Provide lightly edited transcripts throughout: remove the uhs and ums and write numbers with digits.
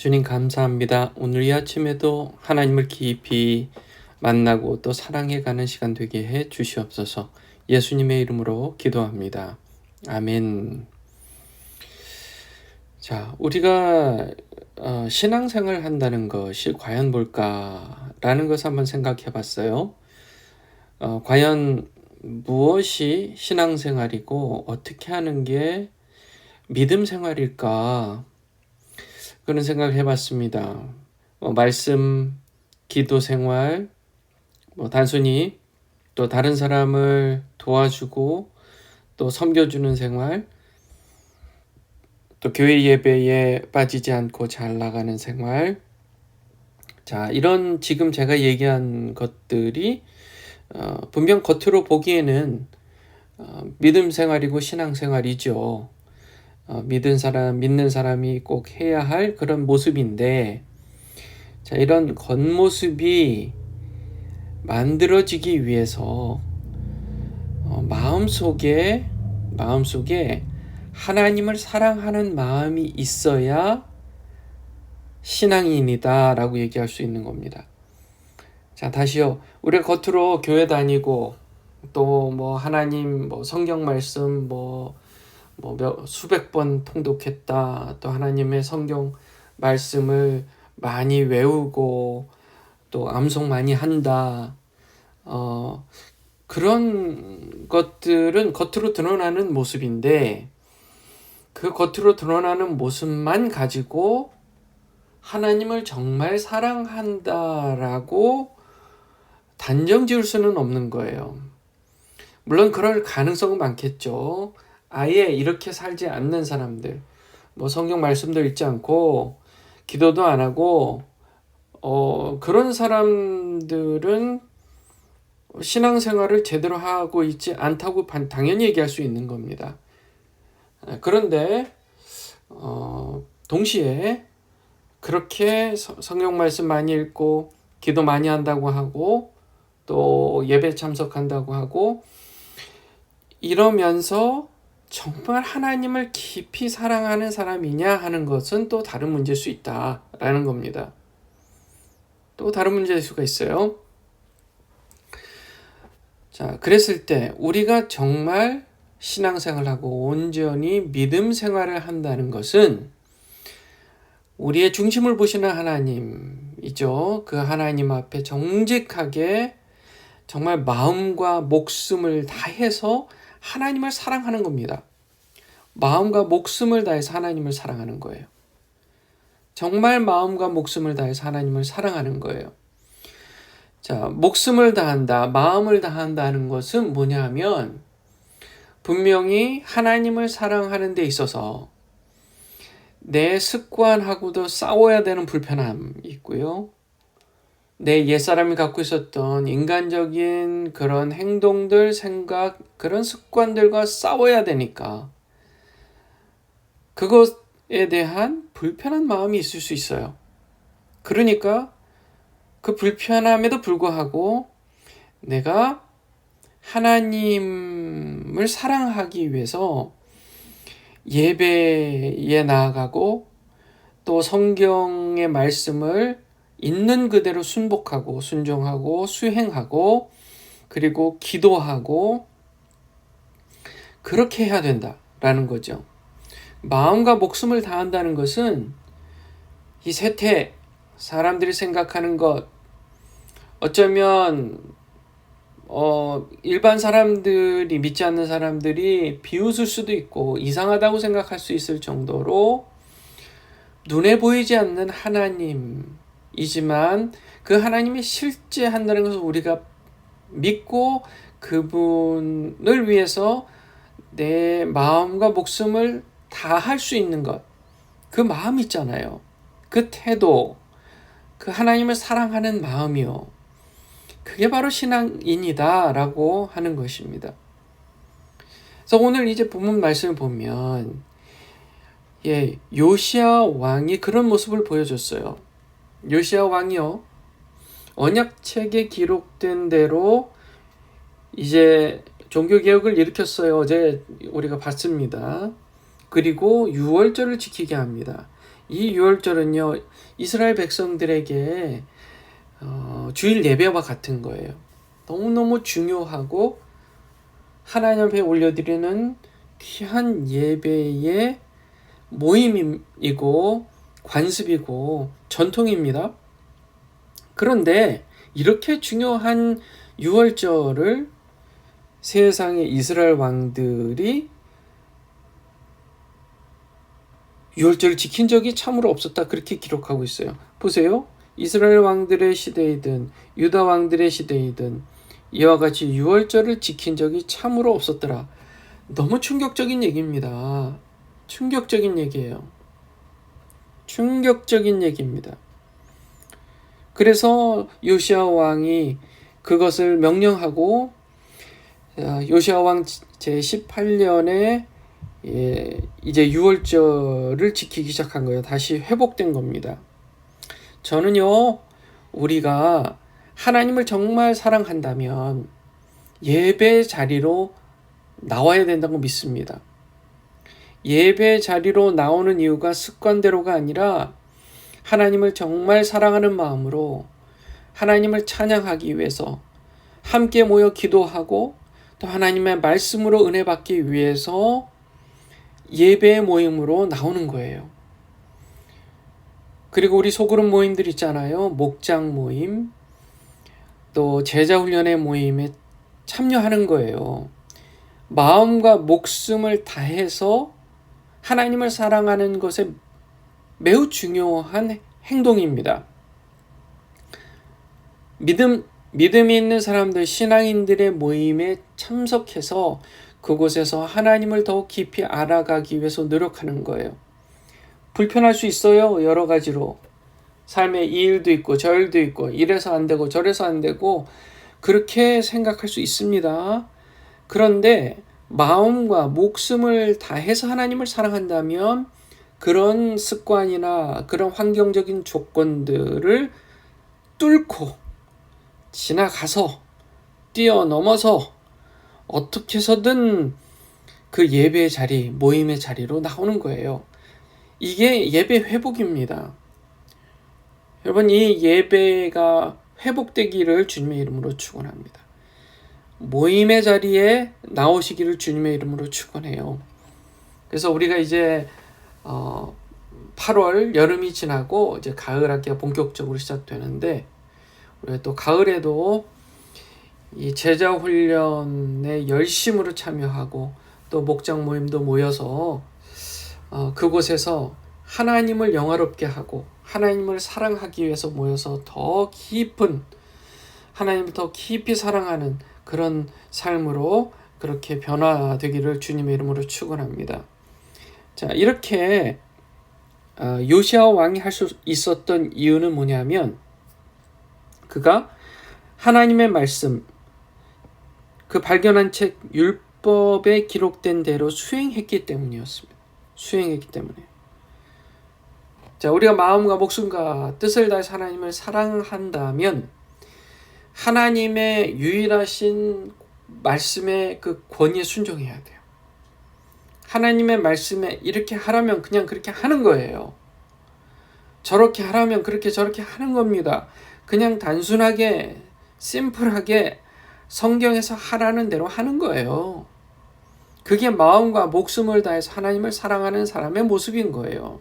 주님 감사합니다. 오늘 이 아침에도 하나님을 깊이 만나고 또 사랑해가는 시간 되게 해 주시옵소서. 예수님의 이름으로 기도합니다. 아멘. 자, 우리가 신앙생활 한다는 것이 과연 뭘까라는 것을 한번 생각해 봤어요. 과연 무엇이 신앙생활이고 어떻게 하는 게 믿음 생활일까? 그런 생각을 해봤습니다. 말씀, 기도 생활, 단순히 또 다른 사람을 도와주고 또 섬겨주는 생활, 또 교회 예배에 빠지지 않고 잘 나가는 생활. 자, 이런 지금 제가 얘기한 것들이 분명 겉으로 보기에는 믿음 생활이고 신앙 생활이죠. 믿는 사람이 꼭 해야 할 그런 모습인데, 자, 이런 겉모습이 만들어지기 위해서 마음속에 하나님을 사랑하는 마음이 있어야 신앙인이다 라고 얘기할 수 있는 겁니다. 자, 다시요. 우리가 겉으로 교회 다니고 또 하나님 성경 말씀 수백 번 통독했다. 또 하나님의 성경 말씀을 많이 외우고 또 암송 많이 한다. 그런 것들은 겉으로 드러나는 모습인데, 그 겉으로 드러나는 모습만 가지고 하나님을 정말 사랑한다라고 단정 지을 수는 없는 거예요. 물론 그럴 가능성은 많겠죠. 아예 이렇게 살지 않는 사람들, 성경 말씀도 읽지 않고 기도도 안 하고 그런 사람들은 신앙생활을 제대로 하고 있지 않다고 당연히 얘기할 수 있는 겁니다. 그런데 동시에 그렇게 성경 말씀 많이 읽고 기도 많이 한다고 하고 또 예배 참석한다고 하고 이러면서 정말 하나님을 깊이 사랑하는 사람이냐 하는 것은 또 다른 문제일 수 있다라는 겁니다. 또 다른 문제일 수가 있어요. 자, 그랬을 때 우리가 정말 신앙생활하고 온전히 믿음 생활을 한다는 것은 우리의 중심을 보시는 하나님이죠. 그 하나님 앞에 정직하게 정말 마음과 목숨을 다해서 하나님을 사랑하는 겁니다. 마음과 목숨을 다해서 하나님을 사랑하는 거예요. 정말 마음과 목숨을 다해서 하나님을 사랑하는 거예요. 자, 목숨을 다한다, 마음을 다한다는 것은 뭐냐 하면 분명히 하나님을 사랑하는 데 있어서 내 습관하고도 싸워야 되는 불편함이 있고요. 내 옛사람이 갖고 있었던 인간적인 그런 행동들, 생각, 그런 습관들과 싸워야 되니까 그것에 대한 불편한 마음이 있을 수 있어요. 그러니까 그 불편함에도 불구하고 내가 하나님을 사랑하기 위해서 예배에 나아가고 또 성경의 말씀을 있는 그대로 순복하고 순종하고 수행하고 그리고 기도하고 그렇게 해야 된다라는 거죠. 마음과 목숨을 다한다는 것은 이 셋에 사람들이 생각하는 것, 어쩌면 일반 사람들이 믿지 않는 사람들이 비웃을 수도 있고 이상하다고 생각할 수 있을 정도로 눈에 보이지 않는 하나님이지만 그 하나님이 실제 한다는 것을 우리가 믿고 그분을 위해서 내 마음과 목숨을 다 할 수 있는 것, 그 마음 있잖아요. 그 태도, 그 하나님을 사랑하는 마음이요. 그게 바로 신앙인이다 라고 하는 것입니다. 그래서 오늘 이제 본문 말씀을 보면 요시야 왕이 그런 모습을 보여줬어요. 요시야 왕이요, 언약책에 기록된 대로 이제 종교개혁을 일으켰어요. 어제 우리가 봤습니다. 그리고 유월절을 지키게 합니다. 이 유월절은요, 이스라엘 백성들에게 주일 예배와 같은 거예요. 너무너무 중요하고 하나님 앞에 올려드리는 귀한 예배의 모임이고 관습이고 전통입니다. 그런데 이렇게 중요한 유월절을 세상의 이스라엘 왕들이 유월절을 지킨 적이 참으로 없었다, 그렇게 기록하고 있어요. 보세요. 이스라엘 왕들의 시대이든 유다 왕들의 시대이든 이와 같이 유월절을 지킨 적이 참으로 없었더라. 너무 충격적인 얘기입니다. 충격적인 얘기예요. 충격적인 얘기입니다. 그래서 요시야 왕이 그것을 명령하고 요시야 왕 제18년에 이제 유월절을 지키기 시작한 거예요. 다시 회복된 겁니다. 저는요, 우리가 하나님을 정말 사랑한다면 예배 자리로 나와야 된다고 믿습니다. 예배 자리로 나오는 이유가 습관대로가 아니라 하나님을 정말 사랑하는 마음으로 하나님을 찬양하기 위해서 함께 모여 기도하고 또 하나님의 말씀으로 은혜 받기 위해서 예배 모임으로 나오는 거예요. 그리고 우리 소그룹 모임들 있잖아요. 목장 모임, 또 제자 훈련의 모임에 참여하는 거예요. 마음과 목숨을 다해서 하나님을 사랑하는 것에 매우 중요한 행동입니다. 믿음이 있는 사람들, 신앙인들의 모임에 참석해서 그곳에서 하나님을 더욱 깊이 알아가기 위해서 노력하는 거예요. 불편할 수 있어요. 여러 가지로. 삶에 이 일도 있고 저 일도 있고 이래서 안 되고 저래서 안 되고 그렇게 생각할 수 있습니다. 그런데 마음과 목숨을 다해서 하나님을 사랑한다면 그런 습관이나 그런 환경적인 조건들을 뚫고 지나가서 뛰어넘어서 어떻게 해서든 그 예배의 자리, 모임의 자리로 나오는 거예요. 이게 예배 회복입니다. 여러분, 이 예배가 회복되기를 주님의 이름으로 축원합니다. 모임의 자리에 나오시기를 주님의 이름으로 축원해요. 그래서 우리가 이제 8월 여름이 지나고 이제 가을 학기가 본격적으로 시작되는데, 우리가 또 가을에도 이 제자 훈련에 열심으로 참여하고 또 목장 모임도 모여서 그곳에서 하나님을 영화롭게 하고 하나님을 사랑하기 위해서 모여서 더 깊은 하나님을 더 깊이 사랑하는 그런 삶으로 그렇게 변화되기를 주님의 이름으로 축원합니다. 자, 이렇게 요시야 왕이 할 수 있었던 이유는 뭐냐면 그가 하나님의 말씀, 그 발견한 책 율법에 기록된 대로 수행했기 때문이었습니다. 수행했기 때문에. 자, 우리가 마음과 목숨과 뜻을 다해서 하나님을 사랑한다면 하나님의 유일하신 말씀의 그 권위에 순종해야 돼요. 하나님의 말씀에 이렇게 하라면 그냥 그렇게 하는 거예요. 저렇게 하라면 그렇게 저렇게 하는 겁니다. 그냥 단순하게 심플하게 성경에서 하라는 대로 하는 거예요. 그게 마음과 목숨을 다해서 하나님을 사랑하는 사람의 모습인 거예요.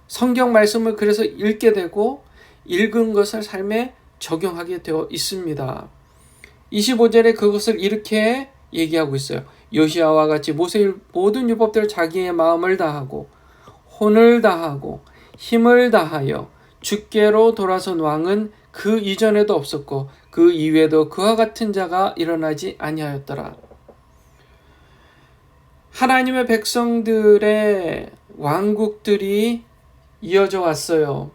성경 말씀을 그래서 읽게 되고 읽은 것을 삶에 적용하게 되어 있습니다. 25절에 그것을 이렇게 얘기하고 있어요. 요시야와 같이 모세의 모든 율법대로 자기의 마음을 다하고 혼을 다하고 힘을 다하여 주께로 돌아선 왕은 그 이전에도 없었고 그 이후에도 그와 같은 자가 일어나지 아니하였더라. 하나님의 백성들의 왕국들이 이어져 왔어요.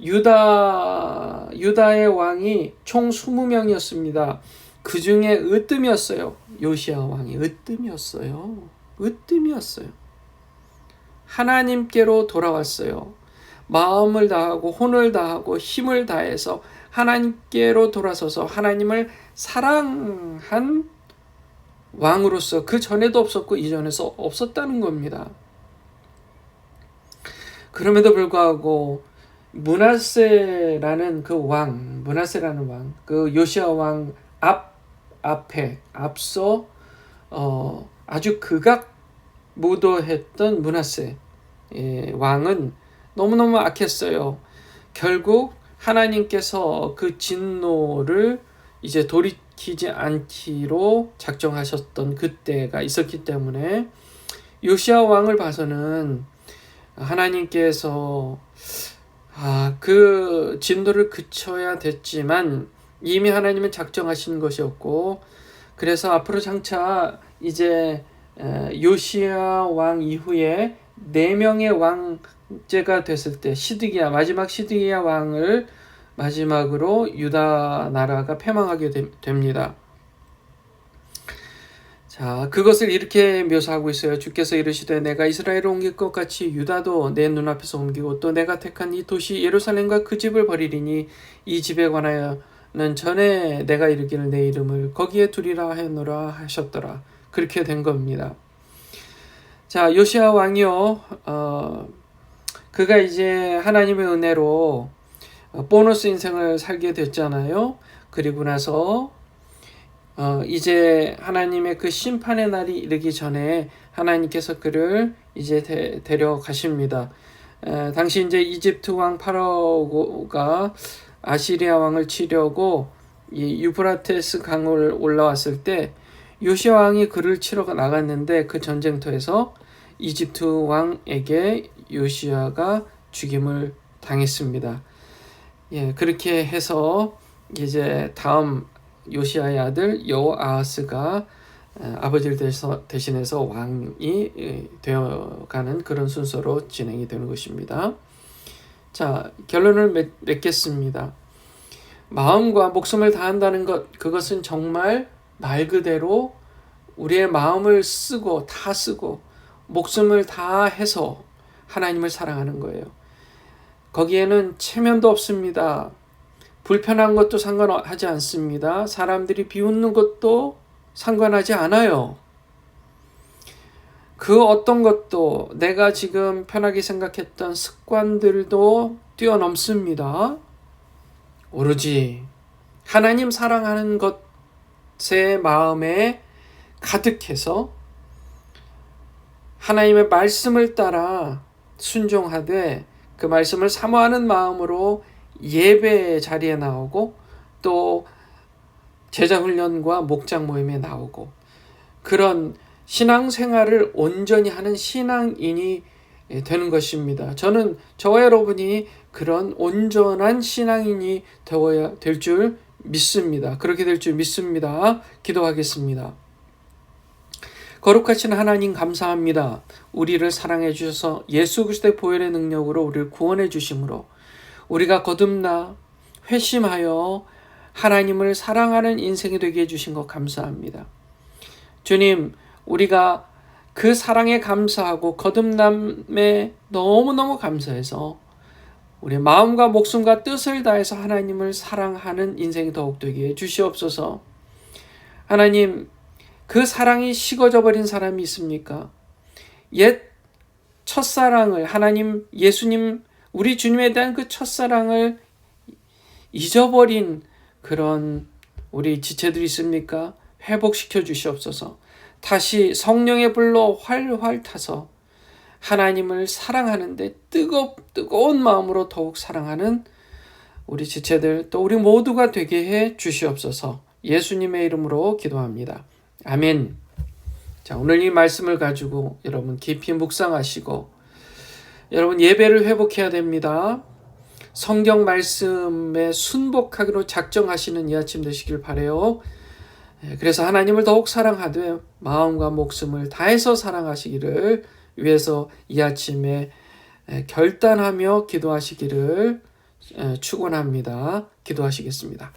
유다의 왕이 총 20명이었습니다. 그 중에 으뜸이었어요. 요시야 왕이 으뜸이었어요. 하나님께로 돌아왔어요. 마음을 다하고 혼을 다하고 힘을 다해서 하나님께로 돌아서서 하나님을 사랑한 왕으로서 그 전에도 없었고 이전에서 없었다는 겁니다. 그럼에도 불구하고 문하세라는 왕, 그 요시야 왕 앞서 아주 극악무도했던 문하세 왕은 너무너무 악했어요. 결국 하나님께서 그 진노를 이제 돌이키지 않기로 작정하셨던 그때가 있었기 때문에 요시야 왕을 봐서는 하나님께서 그 진노를 그쳐야 됐지만 이미 하나님은 작정하신 것이었고, 그래서 앞으로 장차 이제 요시야 왕 이후에 4명의 왕제가 됐을 때 마지막 시드기야 왕을 마지막으로 유다 나라가 패망하게 됩니다. 자, 그것을 이렇게 묘사하고 있어요. 주께서 이르시되 내가 이스라엘을 옮길 것 같이 유다도 내 눈앞에서 옮기고 또 내가 택한 이 도시 예루살렘과 그 집을 버리리니 이 집에 관하여는 전에 내가 이르기를 내 이름을 거기에 두리라 하였노라 하셨더라. 그렇게 된 겁니다. 자, 요시야 왕이요, 그가 이제 하나님의 은혜로 보너스 인생을 살게 됐잖아요. 그리고 나서 이제 하나님의 그 심판의 날이 이르기 전에 하나님께서 그를 이제 데려가십니다. 당시 이제 이집트 왕 파라오가 아시리아 왕을 치려고 이 유브라테스 강을 올라왔을 때 요시야 왕이 그를 치러 나갔는데 그 전쟁터에서 이집트 왕에게 요시야가 죽임을 당했습니다. 그렇게 해서 이제 다음 요시야의 아들 여호아하스가 아버지를 대신해서 왕이 되어가는 그런 순서로 진행이 되는 것입니다. 자, 결론을 맺겠습니다. 마음과 목숨을 다한다는 것, 그것은 정말 말 그대로 우리의 마음을 다 쓰고 목숨을 다해서 하나님을 사랑하는 거예요. 거기에는 체면도 없습니다. 불편한 것도 상관하지 않습니다. 사람들이 비웃는 것도 상관하지 않아요. 그 어떤 것도 내가 지금 편하게 생각했던 습관들도 뛰어넘습니다. 오로지 하나님 사랑하는 것의 마음에 가득해서 하나님의 말씀을 따라 순종하되 그 말씀을 사모하는 마음으로 예배 자리에 나오고 또 제자훈련과 목장 모임에 나오고 그런 신앙생활을 온전히 하는 신앙인이 되는 것입니다. 저는 저와 여러분이 그런 온전한 신앙인이 되어야 될 줄 믿습니다. 그렇게 될 줄 믿습니다. 기도하겠습니다. 거룩하신 하나님 감사합니다. 우리를 사랑해 주셔서 예수 그리스도의 보혈의 능력으로 우리를 구원해 주심으로 우리가 거듭나 회심하여 하나님을 사랑하는 인생이 되게 해주신 것 감사합니다. 주님, 우리가 그 사랑에 감사하고 거듭남에 너무너무 감사해서 우리 마음과 목숨과 뜻을 다해서 하나님을 사랑하는 인생이 더욱 되게 해주시옵소서. 하나님, 그 사랑이 식어져 버린 사람이 있습니까? 옛 첫사랑을 하나님, 예수님, 우리 주님에 대한 그 첫사랑을 잊어버린 그런 우리 지체들이 있습니까? 회복시켜 주시옵소서. 다시 성령의 불로 활활 타서 하나님을 사랑하는데 뜨거운 마음으로 더욱 사랑하는 우리 지체들 또 우리 모두가 되게 해 주시옵소서. 예수님의 이름으로 기도합니다. 아멘. 자, 오늘 이 말씀을 가지고 여러분 깊이 묵상하시고 여러분 예배를 회복해야 됩니다. 성경 말씀에 순복하기로 작정하시는 이 아침 되시길 바라요. 그래서 하나님을 더욱 사랑하되 마음과 목숨을 다해서 사랑하시기를 위해서 이 아침에 결단하며 기도하시기를 축원합니다. 기도하시겠습니다.